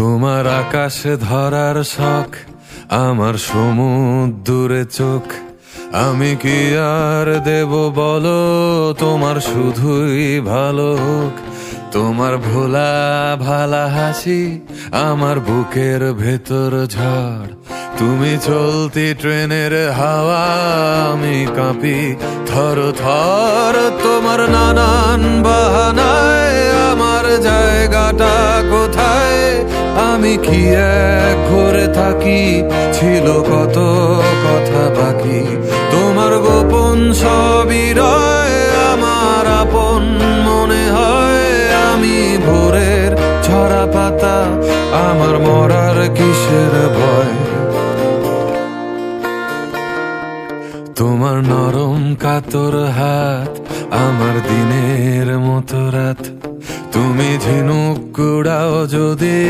তোমার আকাশে ধরার শখ, আমার সমুদ্রে চোখ। আমি কি আর দেব বলো, তোমার শুধুই ভালো হোক। তোমার ভোলা ভালা হাসি আমার বুকের ভেতর ঝড়। তুমি চলতি ট্রেনের হাওয়া, আমি কাঁপি থর থর। তোমার নানান বাহানায় আমার জায়গাটা কোথায়? আমি কি এক ঘরে থাকি, ছিল কত কথা বাকি। তোমার গোপন সবই রয়, আমার আপন মনে হয়। আমি ভোরের ঝরা পাতা, আমার মরার কিসের ভয়? তোমার নরম কাতর হাত আমার দিনের মতো রাত। তুমি ঝিনুক কুড়াও যদি